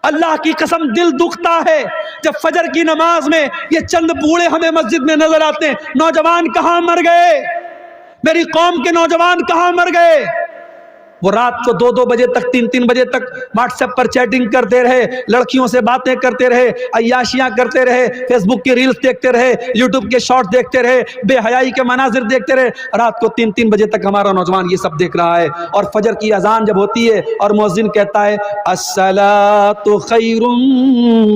اللہ کی قسم دل دکھتا ہے جب فجر کی نماز میں یہ چند بوڑھے ہمیں مسجد میں نظر آتے ہیں. نوجوان کہاں مر گئے؟ میری قوم کے نوجوان کہاں مر گئے؟ وہ رات کو 2-2 بجے تک 3-3 بجے تک واٹس ایپ پر چیٹنگ کرتے رہے, لڑکیوں سے باتیں کرتے رہے, عیاشیاں کرتے رہے, فیس بک کی ریلز دیکھتے رہے, یوٹیوب کے شارٹ دیکھتے رہے, بے حیائی کے مناظر دیکھتے رہے. رات کو 3-3 بجے تک ہمارا نوجوان یہ سب دیکھ رہا ہے. اور فجر کی اذان جب ہوتی ہے اور مؤذن کہتا ہے الصلاۃ خیر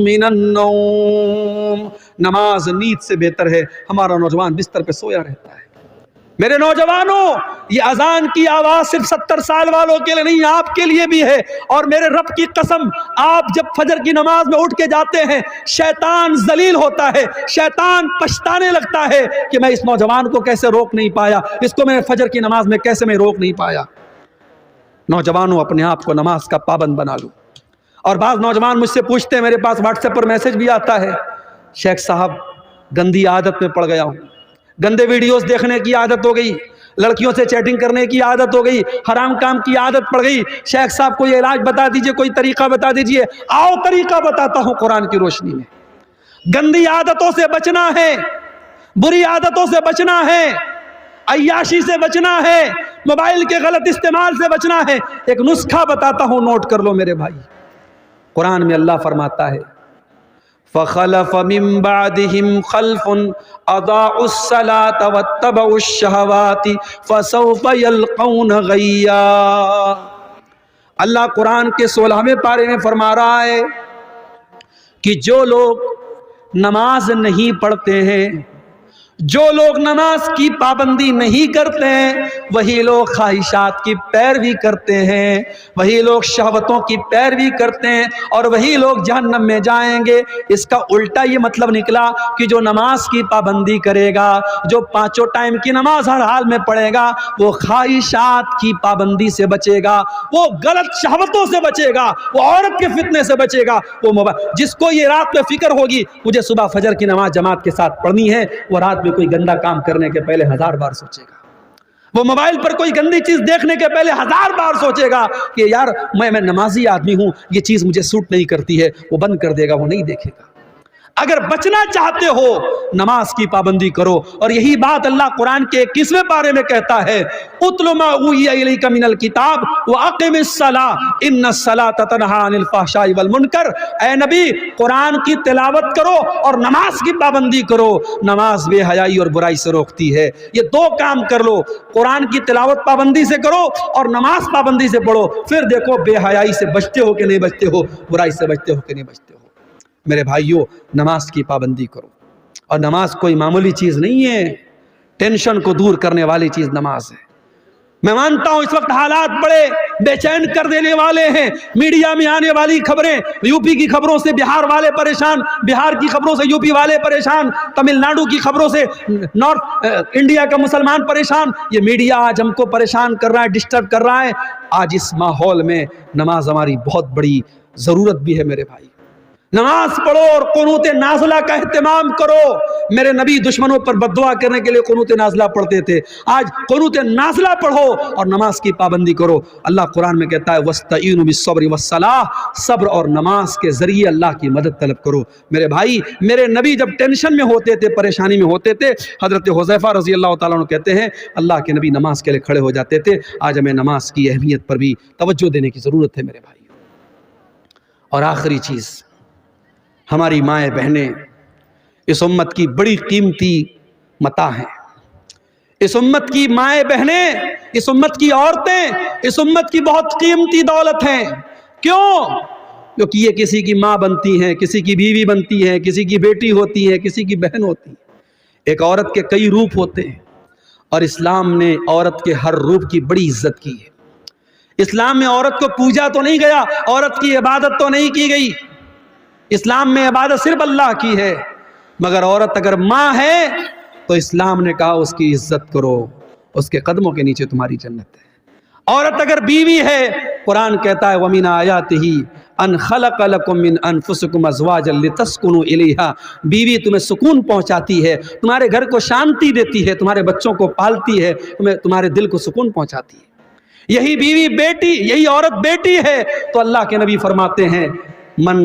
من النوم, نماز نیند سے بہتر ہے, ہمارا نوجوان بستر پہ سویا رہتا ہے. میرے نوجوانوں, یہ اذان کی آواز صرف 70 سال والوں کے لیے نہیں, آپ کے لیے بھی ہے. اور میرے رب کی قسم, آپ جب فجر کی نماز میں اٹھ کے جاتے ہیں, شیطان ذلیل ہوتا ہے, شیطان پچھتانے لگتا ہے کہ میں اس نوجوان کو کیسے روک نہیں پایا, اس کو میں فجر کی نماز میں کیسے میں روک نہیں پایا. نوجوانوں, اپنے آپ کو نماز کا پابند بنا لو. اور بعض نوجوان مجھ سے پوچھتے ہیں, میرے پاس واٹس ایپ پر میسج بھی آتا ہے, شیخ صاحب گندی عادت میں پڑ گیا ہوں, گندے ویڈیوز دیکھنے کی عادت ہو گئی, لڑکیوں سے چیٹنگ کرنے کی عادت ہو گئی, حرام کام کی عادت پڑ گئی. شیخ صاحب کوئی علاج بتا دیجئے, کوئی طریقہ بتا دیجئے. آؤ طریقہ بتاتا ہوں قرآن کی روشنی میں. گندی عادتوں سے بچنا ہے, بری عادتوں سے بچنا ہے, عیاشی سے بچنا ہے, موبائل کے غلط استعمال سے بچنا ہے. ایک نسخہ بتاتا ہوں, نوٹ کر لو میرے بھائی. قرآن میں اللہ فرماتا ہے فَخَلَفَ مِن بَعْدِهِمْ خَلْفٌ أَضَاعُوا الصَّلَاةَ وَاتَّبَعُوا الشَّهَوَاتِ فَسَوْفَ يَلْقَوْنَ غَيًّا. اللہ قرآن کے 16ویں پارے میں فرما رہا ہے کہ جو لوگ نماز نہیں پڑھتے ہیں, جو لوگ نماز کی پابندی نہیں کرتے ہیں, وہی لوگ خواہشات کی پیروی کرتے ہیں, وہی لوگ شہوتوں کی پیروی کرتے ہیں, اور وہی لوگ جہنم میں جائیں گے. اس کا الٹا یہ مطلب نکلا کہ جو نماز کی پابندی کرے گا, جو 5 ٹائم کی نماز ہر حال میں پڑھے گا, وہ خواہشات کی پابندی سے بچے گا, وہ غلط شہوتوں سے بچے گا, وہ عورت کے فتنے سے بچے گا. وہ جس کو یہ رات میں فکر ہوگی مجھے صبح فجر کی نماز جماعت کے ساتھ پڑھنی ہے, وہ رات کوئی گندا کام کرنے کے پہلے 1000 بار سوچے گا. وہ موبائل پر کوئی گندی چیز دیکھنے کے پہلے 1000 بار سوچے گا کہ یار میں نمازی آدمی ہوں, یہ چیز مجھے سوٹ نہیں کرتی ہے. وہ بند کر دے گا, وہ نہیں دیکھے گا. اگر بچنا چاہتے ہو نماز کی پابندی کرو. اور یہی بات اللہ قرآن کے 21ویں پارے میں کہتا ہے اتل ما اوحی الیک من الکتاب واقم الصلاۃ ان الصلاۃ تنہی عن الفحشاء والمنکر. اے نبی, قرآن کی تلاوت کرو اور نماز کی پابندی کرو. نماز بے حیائی اور برائی سے روکتی ہے. یہ 2 کام کر لو, قرآن کی تلاوت پابندی سے کرو اور نماز پابندی سے پڑھو, پھر دیکھو بے حیائی سے بچتے ہو کہ نہیں بچتے ہو, برائی سے بچتے ہو کہ نہیں بچتے ہو. میرے بھائیوں, نماز کی پابندی کرو. اور نماز کوئی معمولی چیز نہیں ہے, ٹینشن کو دور کرنے والی چیز نماز ہے. میں مانتا ہوں اس وقت حالات بڑے بے چین کر دینے والے ہیں. میڈیا میں آنے والی خبریں, یو پی کی خبروں سے بہار والے پریشان, بہار کی خبروں سے یو پی والے پریشان, تمل ناڈو کی خبروں سے نارتھ انڈیا کا مسلمان پریشان. یہ میڈیا آج ہم کو پریشان کر رہا ہے, ڈسٹرب کر رہا ہے. آج اس ماحول میں نماز ہماری بہت بڑی ضرورت بھی ہے. میرے بھائی, نماز پڑھو اور قنوت نازلہ کا اہتمام کرو. میرے نبی دشمنوں پر بددعا کرنے کے لیے قنوت نازلہ پڑھتے تھے. آج قنوت نازلہ پڑھو اور نماز کی پابندی کرو. اللہ قرآن میں کہتا ہے وَاسْتَعِينُوا بِالصَّبْرِ وَالصَّلَاةِ, صبر اور نماز کے ذریعے اللہ کی مدد طلب کرو. میرے بھائی, میرے نبی جب ٹینشن میں ہوتے تھے, پریشانی میں ہوتے تھے, حضرت حذیفہ رضی اللہ تعالیٰ عنہ کہتے ہیں اللہ کے نبی نماز کے لیے کھڑے ہو جاتے تھے. آج ہمیں نماز کی اہمیت پر بھی توجہ دینے کی ضرورت ہے میرے بھائی. اور آخری چیز, ہماری مائیں بہنیں اس امت کی بڑی قیمتی متاع ہیں. اس امت کی مائیں بہنیں, اس امت کی عورتیں, اس امت کی بہت قیمتی دولت ہیں. کیوں؟ کیونکہ یہ کسی کی ماں بنتی ہیں, کسی کی بیوی بنتی ہیں, کسی کی بیٹی ہوتی ہے, کسی کی بہن ہوتی ہے. ایک عورت کے کئی روپ ہوتے ہیں اور اسلام نے عورت کے ہر روپ کی بڑی عزت کی ہے. اسلام میں عورت کو پوجا تو نہیں گیا, عورت کی عبادت تو نہیں کی گئی. اسلام میں عبادت صرف اللہ کی ہے, مگر عورت اگر ماں ہے تو اسلام نے کہا اس کی عزت کرو, اس کے قدموں کے نیچے تمہاری جنت ہے. عورت اگر بیوی ہے, قرآن کہتا ہے وَمِنْ آيَاتِهِ أَنْ خَلَقَ لَكُم مِّنْ أَنفُسِكُمْ أَزْوَاجًا لِتَسْكُنُوا إِلَيْهَا. بیوی تمہیں سکون پہنچاتی ہے, تمہارے گھر کو شانتی دیتی ہے, تمہارے بچوں کو پالتی ہے, تمہارے دل کو سکون پہنچاتی ہے. یہی بیوی بیٹی, یہی عورت بیٹی ہے تو اللہ کے نبی فرماتے ہیں من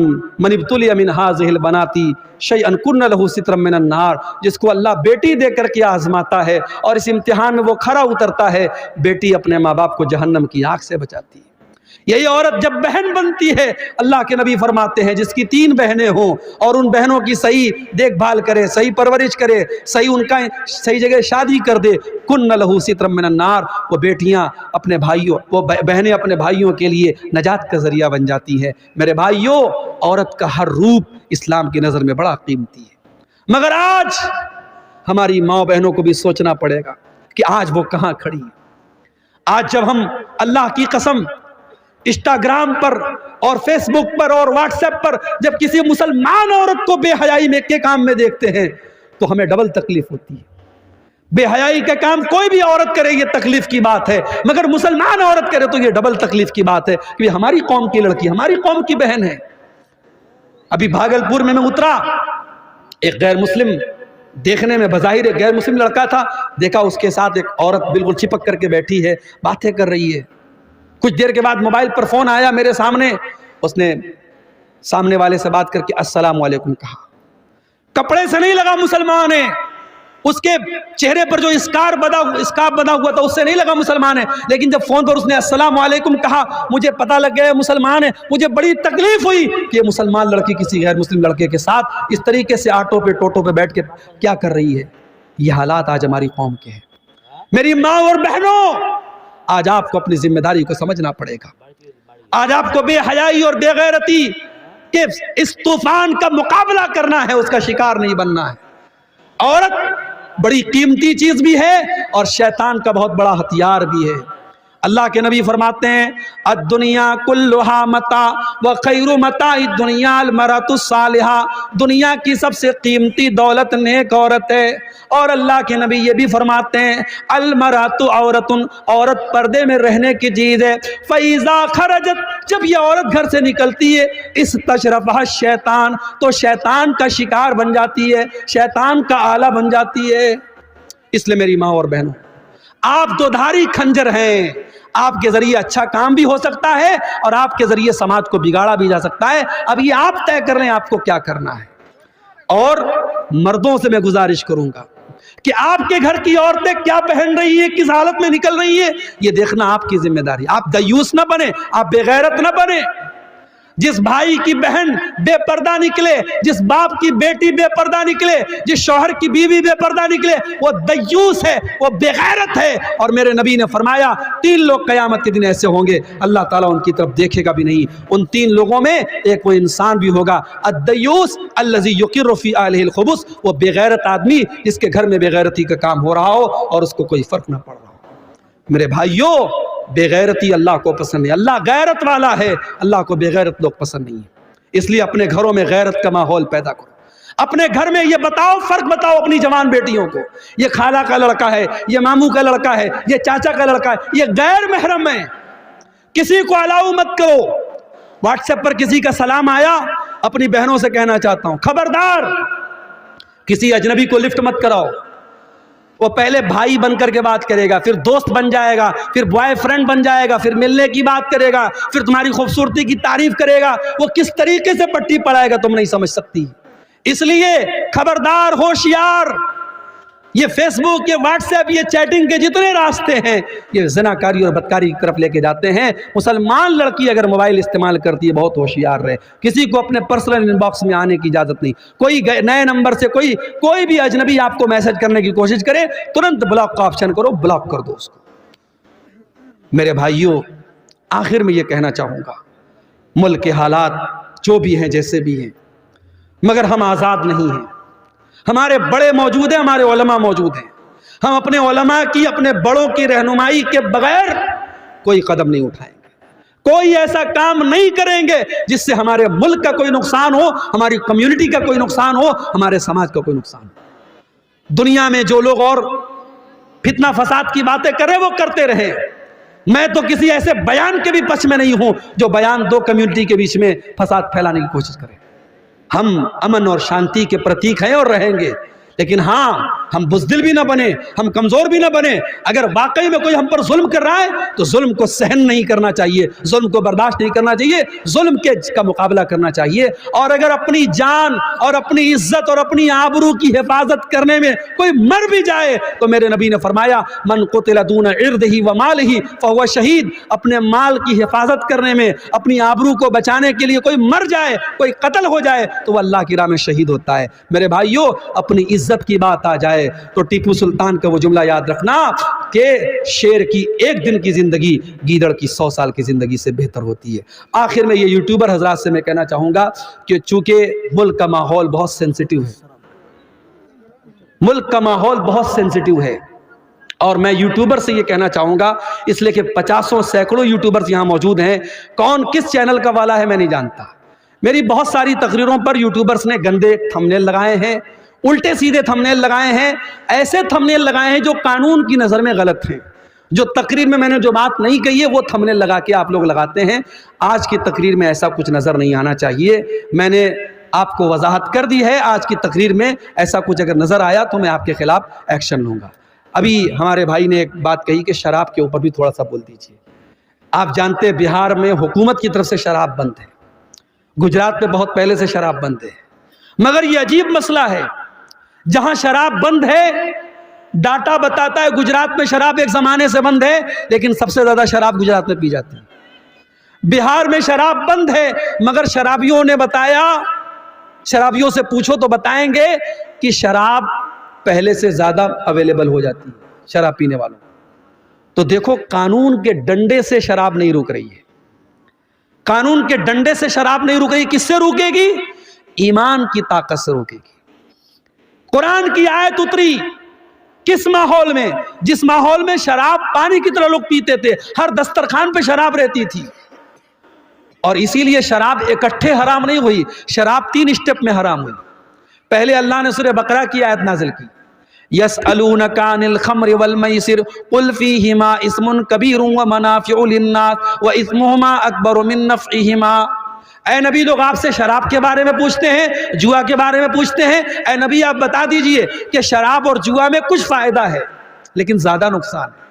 ابتلی من هذه البنات شیئا کن له سترا من النار، جس کو اللہ بیٹی دے کر کے آزماتا ہے اور اس امتحان میں وہ کھرا اترتا ہے، بیٹی اپنے ماں باپ کو جہنم کی آگ سے بچاتی ہے۔ یہی عورت جب بہن بنتی ہے، اللہ کے نبی فرماتے ہیں جس کی 3 بہنیں ہوں اور ان بہنوں کی صحیح دیکھ بھال کرے، صحیح پرورش کرے، ان کا صحیح جگہ شادی کر دے، کن لہو سترا من النار، وہ بیٹیاں اپنے بھائیوں، وہ بہنیں اپنے بھائیوں کے لیے نجات کا ذریعہ بن جاتی ہیں۔ میرے بھائیوں، عورت کا ہر روپ اسلام کی نظر میں بڑا قیمتی ہے، مگر آج ہماری ماں بہنوں کو بھی سوچنا پڑے گا کہ آج وہ کہاں کھڑی ہیں۔ آج جب ہم اللہ کی قسم انسٹاگرام پر اور فیس بک پر اور واٹس ایپ پر جب کسی مسلمان عورت کو بے حیائی میں کے کام میں دیکھتے ہیں تو ہمیں ڈبل تکلیف ہوتی ہے۔ بے حیائی کا کام کوئی بھی عورت کرے یہ تکلیف کی بات ہے، مگر مسلمان عورت کرے تو یہ ڈبل تکلیف کی بات ہے کہ ہماری قوم کی لڑکی، ہماری قوم کی بہن ہے۔ ابھی بھاگلپور میں اترا، ایک غیر مسلم، دیکھنے میں بظاہر ایک غیر مسلم لڑکا تھا، دیکھا اس کے ساتھ ایک عورت بالکل چپک کر کے بیٹھی ہے، باتیں کر رہی ہے۔ کچھ دیر کے بعد موبائل پر فون آیا میرے سامنے، اس نے سامنے والے سے بات کر کے السلام علیکم کہا۔ کپڑے سے نہیں لگا مسلمان ہے، اس کے چہرے پر جو اسکارف بنا ہوا تھا اس سے نہیں لگا مسلمان ہے، لیکن جب فون پر اس نے السلام علیکم کہا مجھے پتہ لگ گیا مسلمان ہے۔ مجھے بڑی تکلیف ہوئی کہ یہ مسلمان لڑکی کسی غیر مسلم لڑکے کے ساتھ اس طریقے سے آٹو پہ ٹوٹو پہ بیٹھ کے کیا کر رہی ہے۔ یہ حالات آج ہماری قوم کے ہیں۔ میری ماں اور بہنوں، آج آپ کو اپنی ذمہ داری کو سمجھنا پڑے گا۔ آج آپ کو بے حیائی اور بے غیرتی کے اس طوفان کا مقابلہ کرنا ہے، اس کا شکار نہیں بننا ہے۔ عورت بڑی قیمتی چیز بھی ہے اور شیطان کا بہت بڑا ہتھیار بھی ہے۔ اللہ کے نبی فرماتے ہیں الدنیا کلھا متاع وخیر متاع الدنیا المرأۃ الصالحہ، دنیا کی سب سے قیمتی دولت نیک عورت ہے۔ اور اللہ کے نبی یہ بھی فرماتے ہیں المرأۃ عورۃ، عورت پردے میں رہنے کی چیز ہے۔ فاذا خرجت، جب یہ عورت گھر سے نکلتی ہے استشرفها الشیطان، تو شیطان کا شکار بن جاتی ہے، شیطان کا آلہ بن جاتی ہے۔ اس لیے میری ماں اور بہنوں، آپ دو دھاری کھنجر ہیں، آپ کے ذریعے اچھا کام بھی ہو سکتا ہے اور آپ کے ذریعے سماج کو بگاڑا بھی جا سکتا ہے۔ اب یہ آپ طے کر لیں آپ کو کیا کرنا ہے۔ اور مردوں سے میں گزارش کروں گا کہ آپ کے گھر کی عورتیں کیا پہن رہی ہیں، کس حالت میں نکل رہی ہیں، یہ دیکھنا آپ کی ذمہ داری۔ آپ دیوس نہ بنے، آپ بے غیرت نہ بنے۔ جس بھائی کی بہن بے پردہ نکلے، جس باپ کی بیٹی بے پردہ نکلے، جس شوہر کی بیوی بے پردہ نکلے، وہ دیوس ہے، وہ بے غیرت ہے۔ اور میرے نبی نے فرمایا 3 لوگ قیامت کے دن ایسے ہوں گے اللہ تعالیٰ ان کی طرف دیکھے گا بھی نہیں۔ ان 3 لوگوں میں ایک وہ انسان بھی ہوگا الدیوس الذی یقر فی اہلہ الخبث، وہ بے غیرت آدمی جس کے گھر میں بے غیرتی کا کام ہو رہا ہو اور اس کو کوئی فرق نہ پڑ رہا ہو۔ میرے بھائیوں، بے غیرتی اللہ کو پسند نہیں، اللہ غیرت والا ہے، اللہ کو بے غیرت لوگ پسند نہیں ہے۔ اس لیے اپنے گھروں میں غیرت کا ماحول پیدا کرو۔ اپنے گھر میں یہ بتاؤ، فرق بتاؤ اپنی جوان بیٹیوں کو، یہ خالہ کا لڑکا ہے، یہ ماموں کا لڑکا ہے، یہ چاچا کا لڑکا ہے، یہ غیر محرم ہے، کسی کو الاؤ مت کرو۔ واٹس ایپ پر کسی کا سلام آیا، اپنی بہنوں سے کہنا چاہتا ہوں خبردار کسی اجنبی کو لفٹ مت کراؤ۔ وہ پہلے بھائی بن کر کے بات کرے گا، پھر دوست بن جائے گا، پھر بوائے فرینڈ بن جائے گا، پھر ملنے کی بات کرے گا، پھر تمہاری خوبصورتی کی تعریف کرے گا۔ وہ کس طریقے سے پٹی پڑائے گا تم نہیں سمجھ سکتی۔ اس لیے خبردار، ہوشیار، یہ فیس بک، یہ واٹس ایپ، یہ چیٹنگ کے جتنے راستے ہیں یہ زناکاری اور بدکاری کی طرف لے کے جاتے ہیں۔ مسلمان لڑکی اگر موبائل استعمال کرتی ہے بہت ہوشیار رہے، کسی کو اپنے پرسنل ان باکس میں آنے کی اجازت نہیں۔ کوئی نئے نمبر سے کوئی بھی اجنبی آپ کو میسج کرنے کی کوشش کرے ترنت بلاک کا آپشن کرو، بلاک کر دو اس کو۔ میرے بھائیوں، آخر میں یہ کہنا چاہوں گا ملک کے حالات جو بھی ہیں جیسے بھی ہیں، مگر ہم آزاد نہیں ہیں۔ ہمارے بڑے موجود ہیں، ہمارے علماء موجود ہیں۔ ہم اپنے علماء کی، اپنے بڑوں کی رہنمائی کے بغیر کوئی قدم نہیں اٹھائیں گے، کوئی ایسا کام نہیں کریں گے جس سے ہمارے ملک کا کوئی نقصان ہو، ہماری کمیونٹی کا کوئی نقصان ہو، ہمارے سماج کا کوئی نقصان ہو۔ دنیا میں جو لوگ اور فتنہ فساد کی باتیں کریں وہ کرتے رہیں، میں تو کسی ایسے بیان کے بھی پچھ میں نہیں ہوں جو بیان 2 کمیونٹی کے بیچ میں فساد پھیلانے کی کوشش کرے۔ ہم امن اور شانتی کے پرتیک ہیں اور رہیں گے، لیکن ہاں ہم بزدل بھی نہ بنے، ہم کمزور بھی نہ بنے. اگر واقعی میں کوئی ہم پر ظلم کر رہا ہے تو ظلم کو سہن نہیں کرنا چاہیے، ظلم کو برداشت نہیں کرنا چاہیے، ظلم کا مقابلہ کرنا چاہیے. اور اگر اپنی جان اور اپنی عزت اور اپنی آبرو کی حفاظت کرنے میں کوئی مر بھی جائے تو میرے نبی نے فرمایا من قتل دون عرضہ و مالہ فہو شہید. اپنے مال کی حفاظت کرنے میں، اپنی آبرو کو بچانے کے لیے کوئی مر جائے، کوئی قتل ہو جائے تو وہ اللہ کی راہ میں شہید ہوتا ہے. میرے بھائیو، اپنی عزت کی بات آ جائے تو ٹیپو سلطان کا وہ جملہ یاد رکھنا کہ شیر کی ایک دن کی زندگی گیدڑ کی 100 سال کی زندگی سے بہتر ہوتی ہے. آخر میں یہ یوٹیوبر حضرات سے میں کہنا چاہوں گا کہ چونکہ ملک کا ماحول بہت سینسیٹیو ہے، ملک کا ماحول بہت سینسیٹیو ہے، اور میں یوٹیوبر سے یہ کہنا چاہوں گا، اس لیے کہ 50 سینکڑوں یوٹیوبرز یہاں موجود ہیں، کون کس چینل کا والا ہے میں نہیں جانتا. میری بہت ساری تقریروں پر یوٹیوبرز نے گندے تھمبنیل لگائے ہیں، الٹے سیدھے تھمبنیل لگائے ہیں، ایسے تھمبنیل لگائے ہیں جو قانون کی نظر میں غلط ہیں. جو تقریر میں نے جو بات نہیں کہی ہے وہ تھمبنیل لگا کے آپ لوگ لگاتے ہیں. آج کی تقریر میں ایسا کچھ نظر نہیں آنا چاہیے. میں نے آپ کو وضاحت کر دی ہے، آج کی تقریر میں ایسا کچھ اگر نظر آیا تو میں آپ کے خلاف ایکشن لوں گا. ابھی ہمارے بھائی نے ایک بات کہی کہ شراب کے اوپر بھی تھوڑا سا بول دیجئے. آپ جانتے ہیں بہار میں حکومت کی طرف سے شراب بند ہے، گجرات میں بہت پہلے سے شراب بند ہے، مگر یہ عجیب مسئلہ ہے، جہاں شراب بند ہے ڈاٹا بتاتا ہے گجرات میں شراب ایک زمانے سے بند ہے، لیکن سب سے زیادہ شراب گجرات میں پی جاتی ہے. بہار میں شراب بند ہے مگر شرابیوں نے بتایا، شرابیوں سے پوچھو تو بتائیں گے کہ شراب پہلے سے زیادہ اویلیبل ہو جاتی ہے شراب پینے والوں. تو دیکھو قانون کے ڈنڈے سے شراب نہیں روک رہی ہے، قانون کے ڈنڈے سے شراب نہیں روک رہی. کس سے روکے گی؟ ایمان کی طاقت سے روکے گی. قرآن کی آیت اتری کس ماحول میں؟ جس ماحول میں شراب پانی کی طرح لوگ پیتے تھے، ہر دسترخوان پہ شراب رہتی تھی. اور اسی لیے شراب اکٹھے حرام نہیں ہوئی، شراب 3 اسٹیپ میں حرام ہوئی. پہلے اللہ نے سورہ بقرہ کی آیت نازل کی، يَسْأَلُونَكَ عَنِ الْخَمْرِ وَالْمَيْسِرِ قُلْ فِيهِمَا اسْمٌ كَبِيرٌ وَمَنَافِعُ لِلنَّاسِ وَإِثْمُهُمَا أَكْبَرُ مِن نَّفْعِهِمَا. اے نبی لوگ آپ سے شراب کے بارے میں پوچھتے ہیں، جوا کے بارے میں پوچھتے ہیں. اے نبی آپ بتا دیجئے کہ شراب اور جوا میں کچھ فائدہ ہے لیکن زیادہ نقصان ہے.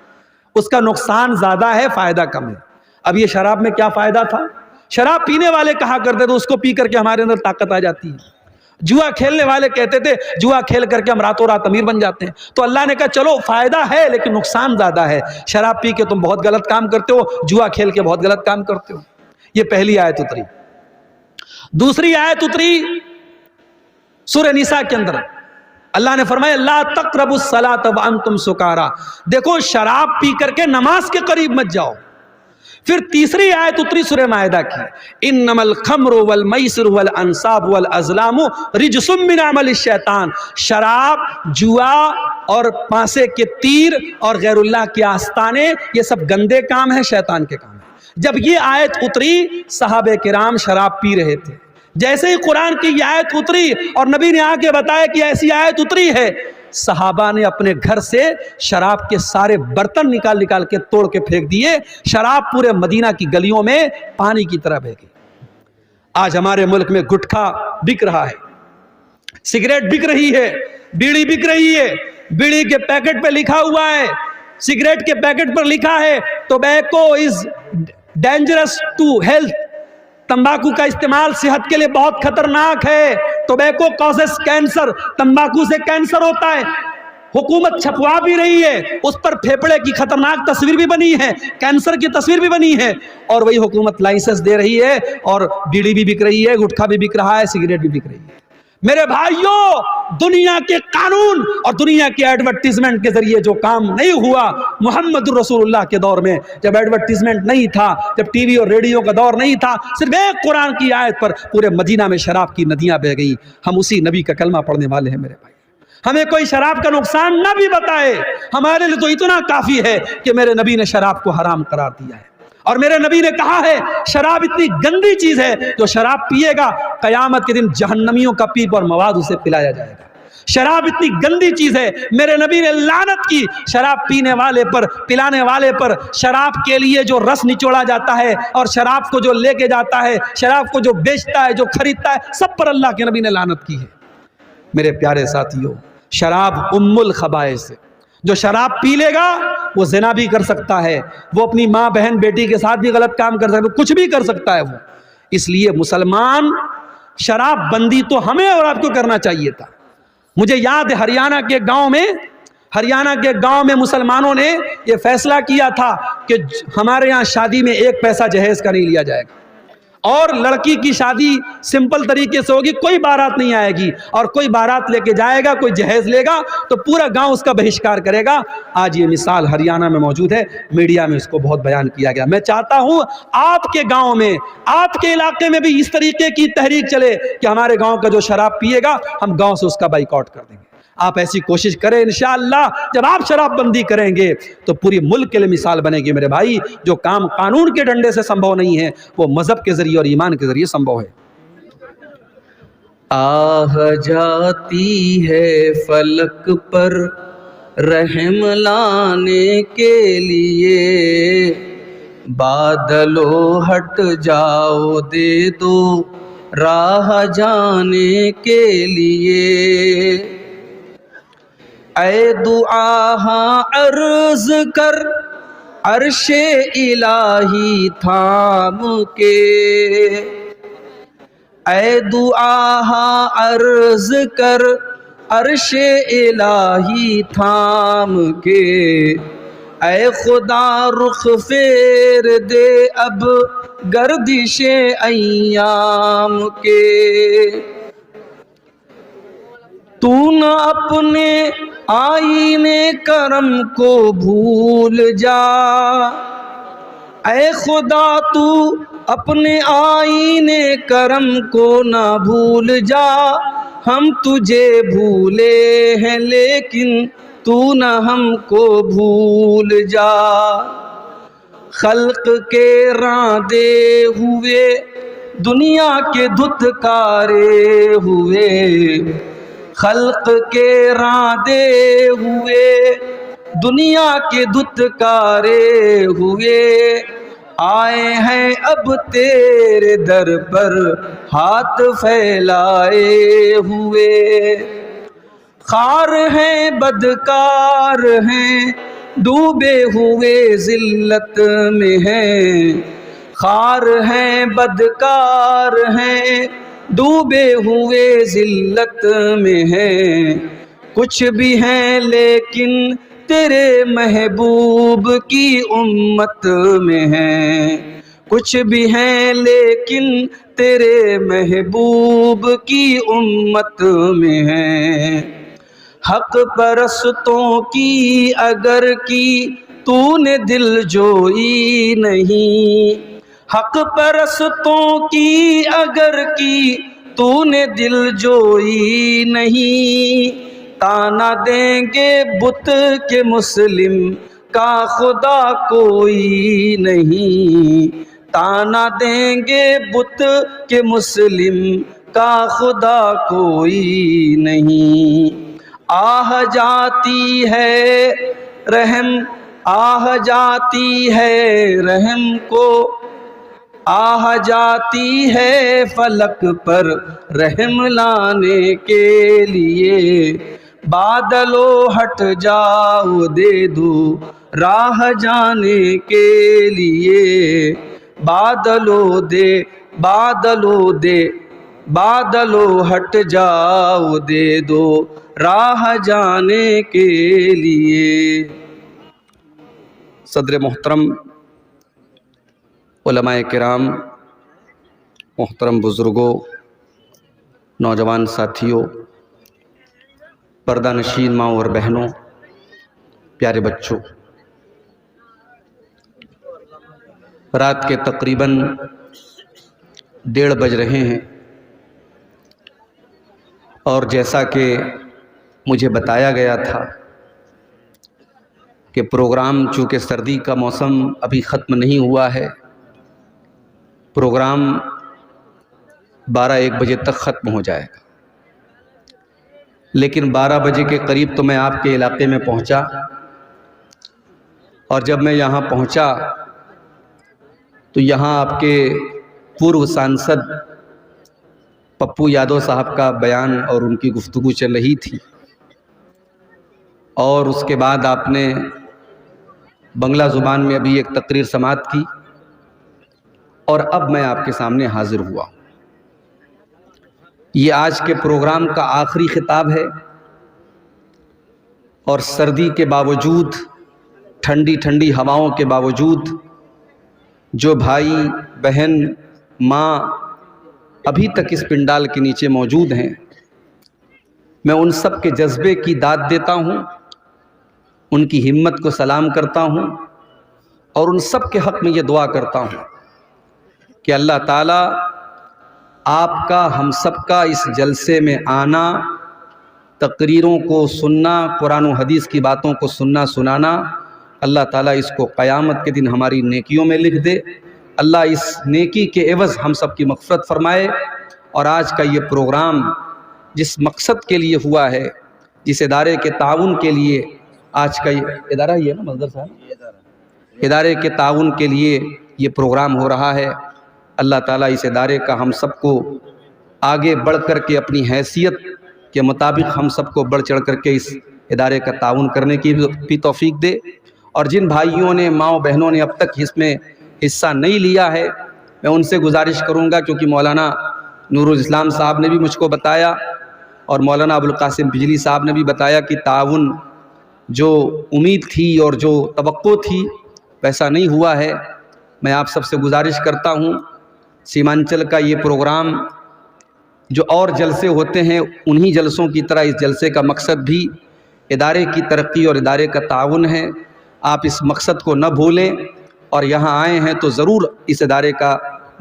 اس کا نقصان زیادہ ہے، فائدہ کم ہے. اب یہ شراب میں کیا فائدہ تھا؟ شراب پینے والے کہا کرتے تھے اس کو پی کر کے ہمارے اندر طاقت آ جاتی ہے. جوا کھیلنے والے کہتے تھے جوا کھیل کر کے ہم راتوں رات امیر بن جاتے ہیں. تو اللہ نے کہا چلو فائدہ ہے لیکن نقصان زیادہ ہے. شراب پی کے تم بہت غلط کام کرتے ہو، جوا کھیل کے بہت غلط کام کرتے ہو. یہ پہلی آیت اتری. دوسری آیت اتری سورہ نساء کے اندر، اللہ نے فرمایا لا تقربوا الصلاۃ وانتم سکارا. دیکھو شراب پی کر کے نماز کے قریب مت جاؤ. پھر تیسری آیت اتری سورہ مائدہ کی، انما الخمر والمیسر والانصاب والازلام رجس من عمل الشیطان. شراب، جوا اور پانسے کے تیر اور غیر اللہ کے آستانے یہ سب گندے کام ہیں، شیطان کے کام ہیں. جب یہ آیت اتری صحابہ کرام شراب پی رہے تھے. جیسے ہی قرآن کی یہ آیت اتری اور نبی نے آ کے بتایا کہ ایسی آیت اتری ہے، صحابہ نے اپنے گھر سے شراب کے سارے برتن نکال کے توڑ کے پھینک دیے. شراب پورے مدینہ کی گلیوں میں پانی کی طرح بہہ گئی. آج ہمارے ملک میں گٹکھا بک رہا ہے، سگریٹ بک رہی ہے، بیڑی بک رہی ہے. بیڑی کے پیکٹ پہ لکھا ہوا ہے، سگریٹ کے پیکٹ پر لکھا ہے tobacco is dangerous to health. تمباکو کا استعمال صحت کے لیے بہت خطرناک ہے. ٹوبیکو کازز کینسر، تمباکو سے کینسر ہوتا ہے. حکومت چھپوا بھی رہی ہے، اس پر پھیپڑے کی خطرناک تصویر بھی بنی ہے، کینسر کی تصویر بھی بنی ہے، اور وہی حکومت لائسنس دے رہی ہے اور بیڑی بھی بک رہی ہے، گٹکھا بھی بک رہا ہے، سگریٹ بھی بک رہی ہے. میرے بھائیوں، دنیا کے قانون اور دنیا کے ایڈورٹیزمنٹ کے ذریعے جو کام نہیں ہوا محمد رسول اللہ کے دور میں، جب ایڈورٹیزمنٹ نہیں تھا، جب ٹی وی اور ریڈیو کا دور نہیں تھا، صرف ایک قرآن کی آیت پر پورے مدینہ میں شراب کی ندیاں بہہ گئی. ہم اسی نبی کا کلمہ پڑھنے والے ہیں. میرے بھائی، ہمیں کوئی شراب کا نقصان نہ بھی بتائے، ہمارے لیے تو اتنا کافی ہے کہ میرے نبی نے شراب کو حرام قرار دیا ہے. اور میرے نبی نے کہا ہے شراب اتنی گندی چیز ہے، جو شراب پیے گا قیامت کے دن جہنمیوں کا پیپ اور مواد اسے پلایا جائے گا. شراب اتنی گندی چیز ہے، میرے نبی نے لعنت کی شراب پینے والے پر، پلانے والے پر. شراب کے لیے جو رس نچوڑا جاتا ہے اور شراب کو جو لے کے جاتا ہے، شراب کو جو بیچتا ہے، جو خریدتا ہے، سب پر اللہ کے نبی نے لعنت کی ہے. میرے پیارے ساتھیوں، شراب ام الخبائث ہے. جو شراب پی لے گا وہ زنا بھی کر سکتا ہے، وہ اپنی ماں بہن بیٹی کے ساتھ بھی غلط کام کر سکتا ہے، کچھ بھی کر سکتا ہے وہ. اس لیے مسلمان شراب بندی تو ہمیں اور آپ کو کرنا چاہیے تھا. مجھے یاد ہے ہریانہ کے گاؤں میں مسلمانوں نے یہ فیصلہ کیا تھا کہ ہمارے یہاں شادی میں 1 پیسہ جہیز کا نہیں لیا جائے گا، اور لڑکی کی شادی سمپل طریقے سے ہوگی، کوئی بارات نہیں آئے گی، اور کوئی بارات لے کے جائے گا، کوئی جہیز لے گا تو پورا گاؤں اس کا بہشکار کرے گا. آج یہ مثال ہریانہ میں موجود ہے، میڈیا میں اس کو بہت بیان کیا گیا. میں چاہتا ہوں آپ کے گاؤں میں، آپ کے علاقے میں بھی اس طریقے کی تحریک چلے کہ ہمارے گاؤں کا جو شراب پیے گا ہم گاؤں سے اس کا بائیکاٹ کر دیں گے. آپ ایسی کوشش کریں، انشاءاللہ جب آپ شراب بندی کریں گے تو پوری ملک کے لیے مثال بنے گی. میرے بھائی، جو کام قانون کے ڈنڈے سے سمبھو نہیں ہے وہ مذہب کے ذریعے اور ایمان کے ذریعے سمبھو ہے. آہ جاتی ہے فلک پر رحم لانے کے لیے، بادلو ہٹ جاؤ دے دو راہ جانے کے لیے. اے دعا ہاں عرض کر عرش الہی تھام کے، اے دعا ہاں عرض کر عرش الہی تھام کے. اے خدا رخ پھیر دے اب گردش ایام کے. تو نہ اپنے آئینے کرم کو بھول جا، اے خدا تو اپنے آئینے کرم کو نہ بھول جا. ہم تجھے بھولے ہیں لیکن تو نہ ہم کو بھول جا. خلق کے راندے ہوئے دنیا کے دھتکارے ہوئے، خلق کے راندے ہوئے دنیا کے دھتکارے ہوئے، آئے ہیں اب تیرے در پر ہاتھ پھیلائے ہوئے. خار ہیں بدکار ہیں ڈوبے ہوئے ذلت میں ہیں، خار ہیں بدکار ہیں ڈوبے ہوئے ذلت میں ہیں. کچھ بھی ہیں لیکن تیرے محبوب کی امت میں ہیں، کچھ بھی ہیں لیکن تیرے محبوب کی امت میں ہیں. حق پرستوں کی اگر کی تو نے دل جوئی نہیں، حق پرستوں کی اگر کی تو نے دل جوئی نہیں، تانا دیں گے بت کے مسلم کا خدا کوئی نہیں، تانا دیں گے بت کے مسلم کا خدا کوئی نہیں. آہ جاتی ہے رحم، آہ جاتی ہے رحم کو، آہ جاتی ہے فلک پر رحم لانے کے لیے. بادلو ہٹ جاؤ دے دو راہ جانے کے لیے. بادلو ہٹ جاؤ دے دو راہ جانے کے لیے. صدر محترم، علماء کرام، محترم بزرگوں، نوجوان ساتھیوں، پردہ نشین ماں اور بہنوں، پیارے بچوں، رات کے تقریباً 1:30 بج رہے ہیں، اور جیسا کہ مجھے بتایا گیا تھا کہ پروگرام چونکہ سردی کا موسم ابھی ختم نہیں ہوا ہے، پروگرام 12-1 بجے تک ختم ہو جائے گا. لیکن 12 بجے کے قریب تو میں آپ کے علاقے میں پہنچا، اور جب میں یہاں پہنچا تو یہاں آپ کے پورو سانسد پپو یادو صاحب کا بیان اور ان کی گفتگو چل رہی تھی. اور اس کے بعد آپ نے بنگلہ زبان میں ابھی ایک تقریر سماعت کی، اور اب میں آپ کے سامنے حاضر ہوا ہوں۔ یہ آج کے پروگرام کا آخری خطاب ہے، اور سردی کے باوجود، ٹھنڈی ٹھنڈی ہواؤں کے باوجود جو بھائی بہن ماں ابھی تک اس پنڈال کے نیچے موجود ہیں، میں ان سب کے جذبے کی داد دیتا ہوں، ان کی ہمت کو سلام کرتا ہوں، اور ان سب کے حق میں یہ دعا کرتا ہوں کہ اللہ تعالیٰ آپ کا، ہم سب کا اس جلسے میں آنا، تقریروں کو سننا، قرآن و حدیث کی باتوں کو سننا سنانا، اللہ تعالیٰ اس کو قیامت کے دن ہماری نیکیوں میں لکھ دے۔ اللہ اس نیکی کے عوض ہم سب کی مغفرت فرمائے۔ اور آج کا یہ پروگرام جس مقصد کے لیے ہوا ہے، جس ادارے کے تعاون کے لیے آج کا یہ ادارہ ہی ہے نا مصدر صاحب، ادارے کے تعاون کے لیے یہ پروگرام ہو رہا ہے، اللہ تعالیٰ اس ادارے کا ہم سب کو آگے بڑھ کر کے اپنی حیثیت کے مطابق ہم سب کو بڑھ چڑھ کر کے اس ادارے کا تعاون کرنے کی بھی توفیق دے۔ اور جن بھائیوں نے، ماں بہنوں نے اب تک اس میں حصہ نہیں لیا ہے، میں ان سے گزارش کروں گا، کیونکہ مولانا نور الاسلام صاحب نے بھی مجھ کو بتایا اور مولانا ابوالقاسم بجلی صاحب نے بھی بتایا کہ تعاون جو امید تھی اور جو توقع تھی ویسا نہیں ہوا ہے۔ میں آپ سب سے گزارش کرتا ہوں، سیمانچل کا یہ پروگرام جو اور جلسے ہوتے ہیں، انہی جلسوں کی طرح اس جلسے کا مقصد بھی ادارے کی ترقی اور ادارے کا تعاون ہے۔ آپ اس مقصد کو نہ بھولیں، اور یہاں آئے ہیں تو ضرور اس ادارے کا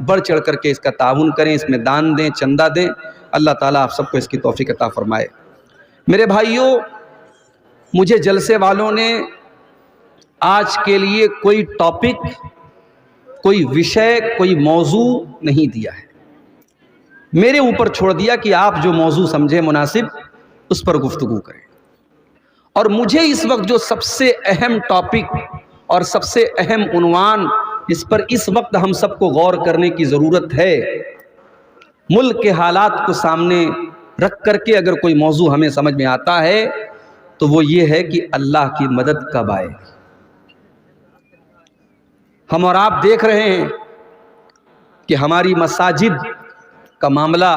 بڑھ چڑھ کر کے اس کا تعاون کریں، اس میں دان دیں، چندہ دیں۔ اللہ تعالیٰ آپ سب کو اس کی توفیق عطا فرمائے۔ میرے بھائیوں، مجھے جلسے والوں نے آج کے لیے کوئی ٹاپک، کوئی وشے، کوئی موضوع نہیں دیا ہے، میرے اوپر چھوڑ دیا کہ آپ جو موضوع سمجھیں مناسب اس پر گفتگو کریں۔ اور مجھے اس وقت جو سب سے اہم ٹاپک اور سب سے اہم عنوان جس پر اس وقت ہم سب کو غور کرنے کی ضرورت ہے، ملک کے حالات کو سامنے رکھ کر کے اگر کوئی موضوع ہمیں سمجھ میں آتا ہے تو وہ یہ ہے کہ اللہ کی مدد کب آئے۔ ہم اور آپ دیکھ رہے ہیں کہ ہماری مساجد کا معاملہ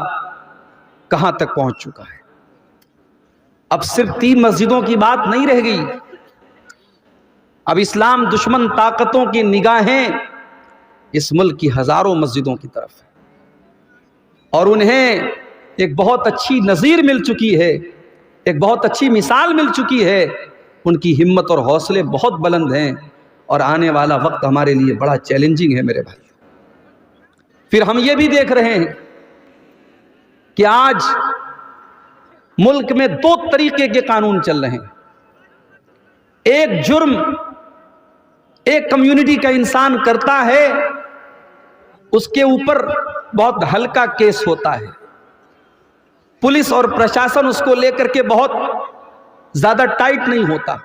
کہاں تک پہنچ چکا ہے۔ اب صرف 3 مسجدوں کی بات نہیں رہ گئی، اب اسلام دشمن طاقتوں کی نگاہیں اس ملک کی ہزاروں مسجدوں کی طرف ہے، اور انہیں ایک بہت اچھی نظیر مل چکی ہے، ایک بہت اچھی مثال مل چکی ہے۔ ان کی ہمت اور حوصلے بہت بلند ہیں، اور آنے والا وقت ہمارے لیے بڑا چیلنجنگ ہے میرے بھائی۔ پھر ہم یہ بھی دیکھ رہے ہیں کہ آج ملک میں 2 طریقے کے قانون چل رہے ہیں۔ ایک جرم ایک کمیونٹی کا انسان کرتا ہے، اس کے اوپر بہت ہلکا کیس ہوتا ہے، پولیس اور پرشاسن اس کو لے کر کے بہت زیادہ ٹائٹ نہیں ہوتا۔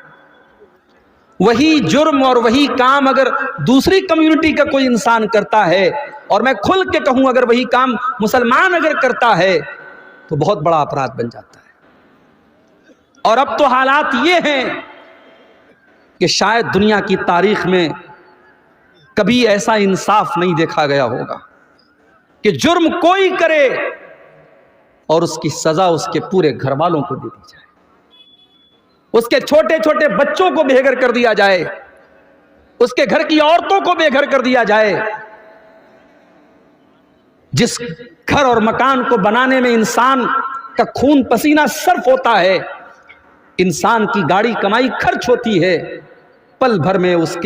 وہی جرم اور وہی کام اگر دوسری کمیونٹی کا کوئی انسان کرتا ہے، اور میں کھل کے کہوں اگر وہی کام مسلمان اگر کرتا ہے تو بہت بڑا اپرادھ بن جاتا ہے۔ اور اب تو حالات یہ ہیں کہ شاید دنیا کی تاریخ میں کبھی ایسا انصاف نہیں دیکھا گیا ہوگا کہ جرم کوئی کرے اور اس کی سزا اس کے پورے گھر والوں کو دے دی جائے، اس کے چھوٹے چھوٹے بچوں کو بے گھر کر دیا جائے، اس کے گھر کی عورتوں کو بے گھر کر دیا جائے۔ جس گھر اور مکان کو بنانے میں انسان کا خون پسینہ صرف ہوتا ہے، انسان کی گاڑی کمائی خرچ ہوتی ہے، پل بھر میں اس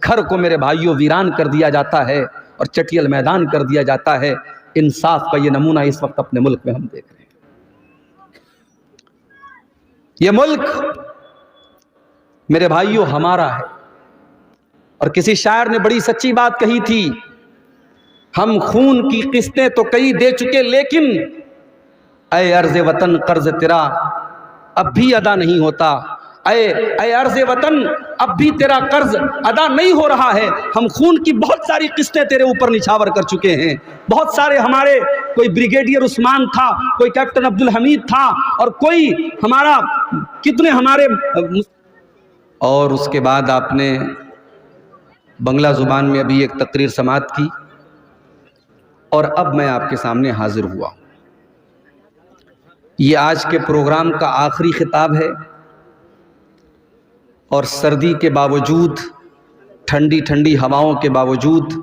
گھر کو میرے بھائیوں ویران کر دیا جاتا ہے اور چٹیل میدان کر دیا جاتا ہے۔ انصاف کا یہ نمونہ اس وقت اپنے ملک میں ہم دیکھ رہے ہیں۔ یہ ملک میرے بھائیوں ہمارا ہے، اور کسی شاعر نے بڑی سچی بات کہی تھی، ہم خون کی قسطیں تو کئی دے چکے، لیکن اے عرض وطن قرض تیرا اب بھی ادا نہیں ہوتا۔ اے عرض وطن اب بھی تیرا قرض ادا نہیں ہو رہا ہے. ہم خون کی بہت ساری قسطیں تیرے اوپر نچھاور کر چکے ہیں. بہت سارے ہمارے، کوئی بریگیڈیئر عثمان تھا، کوئی کیپٹن عبدالحمید تھا، اور کوئی ہمارا کتنے ہمارے. اور اس کے بعد آپ نے بنگلہ زبان میں ابھی ایک تقریر سماعت کی، اور اب میں آپ کے سامنے حاضر ہوا ہوں. یہ آج کے پروگرام کا آخری خطاب ہے، اور سردی کے باوجود، ٹھنڈی ٹھنڈی ہواؤں کے باوجود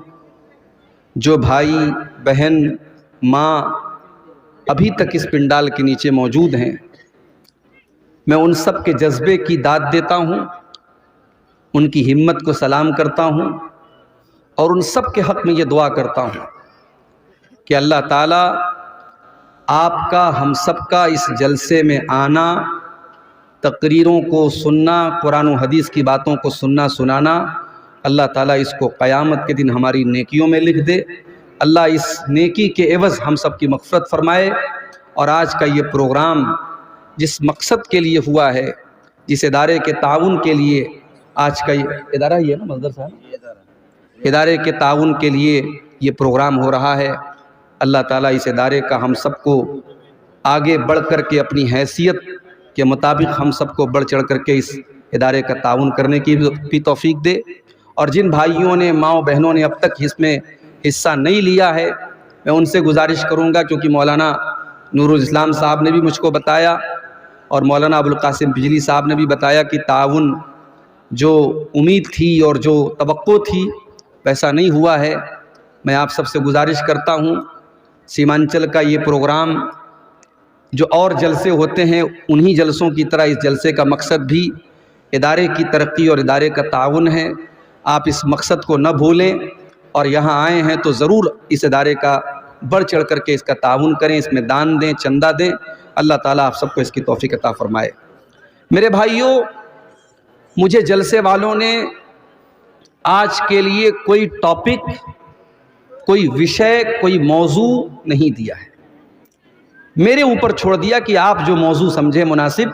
جو بھائی بہن ماں ابھی تک اس پنڈال کے نیچے موجود ہیں، میں ان سب کے جذبے کی داد دیتا ہوں، ان کی ہمت کو سلام کرتا ہوں، اور ان سب کے حق میں یہ دعا کرتا ہوں کہ اللہ تعالیٰ آپ کا، ہم سب کا اس جلسے میں آنا، تقریروں کو سننا، قرآن و حدیث کی باتوں کو سننا سنانا، اللہ تعالیٰ اس کو قیامت کے دن ہماری نیکیوں میں لکھ دے. اللہ اس نیکی کے عوض ہم سب کی مغفرت فرمائے. اور آج کا یہ پروگرام جس مقصد کے لیے ہوا ہے، جس ادارے کے تعاون کے لیے آج کا یہ ادارہ ہی ہے نا مصدر صاحب، ادارے کے تعاون کے لیے یہ پروگرام ہو رہا ہے، اللہ تعالیٰ اس ادارے کا ہم سب کو آگے بڑھ کر کے اپنی حیثیت کے مطابق ہم سب کو بڑھ چڑھ کر کے اس ادارے کا تعاون کرنے کی بھی توفیق دے. اور جن بھائیوں نے، ماؤں بہنوں نے اب تک اس میں حصہ نہیں لیا ہے، میں ان سے گزارش کروں گا، کیونکہ مولانا نور الاسلام صاحب نے بھی مجھ کو بتایا، اور مولانا ابوالقاسم بجلی صاحب نے بھی بتایا کہ تعاون جو امید تھی اور جو توقع تھی ویسا نہیں ہوا ہے. میں آپ سب سے گزارش کرتا ہوں، سیمانچل کا یہ پروگرام جو اور جلسے ہوتے ہیں انہی جلسوں کی طرح اس جلسے کا مقصد بھی ادارے کی ترقی اور ادارے کا تعاون ہے. آپ اس مقصد کو نہ بھولیں، اور یہاں آئے ہیں تو ضرور اس ادارے کا بڑھ چڑھ کر کے اس کا تعاون کریں، اس میں دان دیں، چندہ دیں. اللہ تعالیٰ آپ سب کو اس کی توفیق عطا فرمائے. میرے بھائیوں، مجھے جلسے والوں نے آج کے لیے کوئی ٹاپک، کوئی وشے، کوئی موضوع نہیں دیا ہے. میرے اوپر چھوڑ دیا کہ آپ جو موضوع سمجھیں مناسب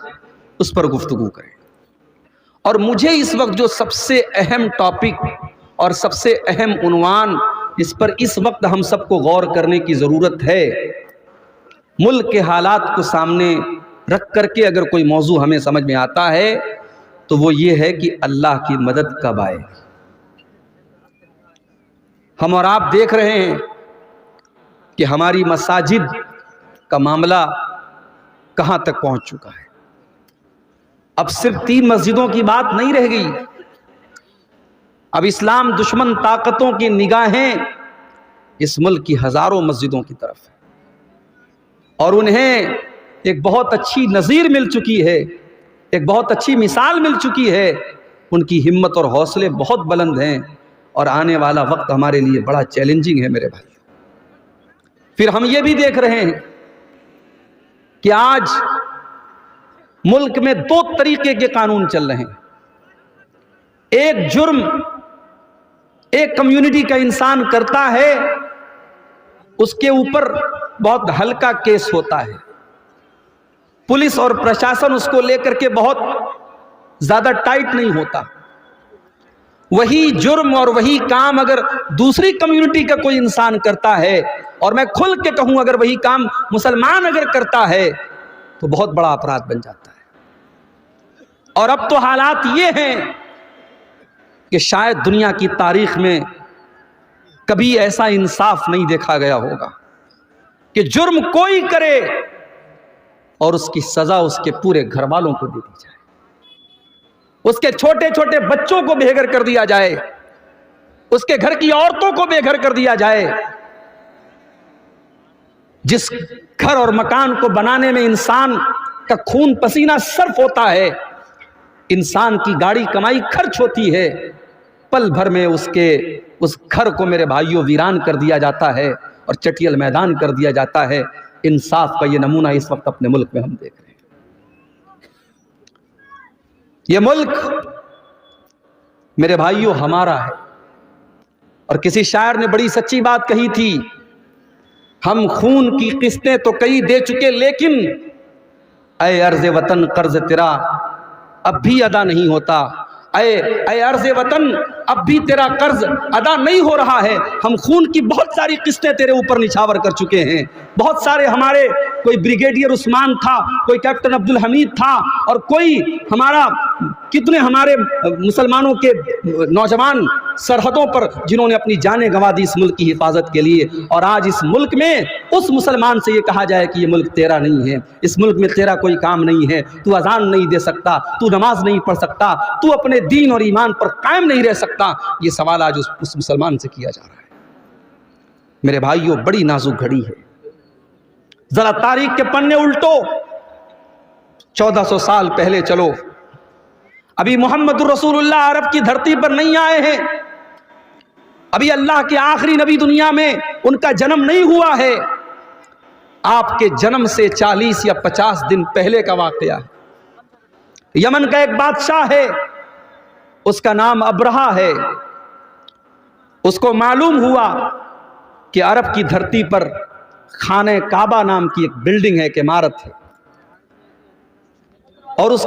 اس پر گفتگو کریں. اور مجھے اس وقت جو سب سے اہم ٹاپک اور سب سے اہم عنوان جس پر اس وقت ہم سب کو غور کرنے کی ضرورت ہے، ملک کے حالات کو سامنے رکھ کر کے اگر کوئی موضوع ہمیں سمجھ میں آتا ہے تو وہ یہ ہے کہ اللہ کی مدد کب آئے. ہم اور آپ دیکھ رہے ہیں کہ ہماری مساجد کا معاملہ کہاں تک پہنچ چکا ہے. اب صرف 3 مسجدوں کی بات نہیں رہ گئی. اب اسلام دشمن طاقتوں کی نگاہیں اس ملک کی ہزاروں مسجدوں کی طرف ہے، اور انہیں ایک بہت اچھی نظیر مل چکی ہے، ایک بہت اچھی مثال مل چکی ہے. ان کی ہمت اور حوصلے بہت بلند ہیں، اور آنے والا وقت ہمارے لیے بڑا چیلنجنگ ہے میرے بھائی. پھر ہم یہ بھی دیکھ رہے ہیں کہ آج ملک میں 2 طریقے کے قانون چل رہے ہیں. ایک جرم ایک کمیونٹی کا انسان کرتا ہے، اس کے اوپر بہت ہلکا کیس ہوتا ہے، پولیس اور پرشاسن اس کو لے کر کے بہت زیادہ ٹائٹ نہیں ہوتا. وہی جرم اور وہی کام اگر دوسری کمیونٹی کا کوئی انسان کرتا ہے، اور میں کھل کے کہوں اگر وہی کام مسلمان اگر کرتا ہے تو بہت بڑا اپرادھ بن جاتا ہے. اور اب تو حالات یہ ہیں کہ شاید دنیا کی تاریخ میں کبھی ایسا انصاف نہیں دیکھا گیا ہوگا کہ جرم کوئی کرے اور اس کی سزا اس کے پورے گھر والوں کو دے دی جائے، اس کے چھوٹے چھوٹے بچوں کو بے گھر کر دیا جائے، اس کے گھر کی عورتوں کو بے گھر کر دیا جائے. جس گھر اور مکان کو بنانے میں انسان کا خون پسینہ صرف ہوتا ہے، انسان کی گاڑی کمائی خرچ ہوتی ہے، پل بھر میں اس گھر کو میرے بھائیوں ویران کر دیا جاتا ہے اور چٹیل میدان کر دیا جاتا ہے. انصاف کا یہ نمونہ اس وقت اپنے ملک میں ہم دیکھ رہے ہیں. یہ ملک میرے بھائیوں ہمارا ہے، اور کسی شاعر نے بڑی سچی بات کہی تھی، ہم خون کی قسطیں تو کئی دے چکے، لیکن اے عرض وطن قرض تیرا اب بھی ادا نہیں ہوتا، اے عرض وطن اب بھی تیرا قرض ادا نہیں ہو رہا ہے۔ ہم خون کی بہت ساری قسطیں تیرے اوپر نچھاور کر چکے ہیں، بہت سارے ہمارے، کوئی بریگیڈیئر عثمان تھا، کوئی کیپٹن عبدالحمید تھا، اور کوئی ہمارا، کتنے ہمارے مسلمانوں کے نوجوان سرحدوں پر جنہوں نے اپنی جانیں گنوا دی اس ملک کی حفاظت کے لیے، اور آج اس ملک میں اس مسلمان سے یہ کہا جائے کہ یہ ملک تیرا نہیں ہے، اس ملک میں تیرا کوئی کام نہیں ہے، تو اذان نہیں دے سکتا، تو نماز نہیں پڑھ سکتا، تو اپنے دین اور ایمان پر قائم نہیں رہ سکتا، یہ سوال آج اس مسلمان سے کیا جا رہا ہے۔ میرے بھائیوں، بڑی نازک گھڑی ہے، ذرا تاریخ کے پنے الٹو، 1400 سال پہلے چلو، ابھی محمد الرسول اللہ عرب کی دھرتی پر نہیں آئے ہیں، ابھی اللہ کے آخری نبی دنیا میں ان کا جنم نہیں ہوا ہے، آپ کے جنم سے 40 یا 50 دن پہلے کا واقعہ ہے۔ یمن کا ایک بادشاہ ہے، اس کا نام ابرہہ ہے، اس کو معلوم ہوا کہ عرب کی دھرتی پر خانہ کعبہ نام کی ایک بلڈنگ ہے، ایک عمارت ہے، اور اس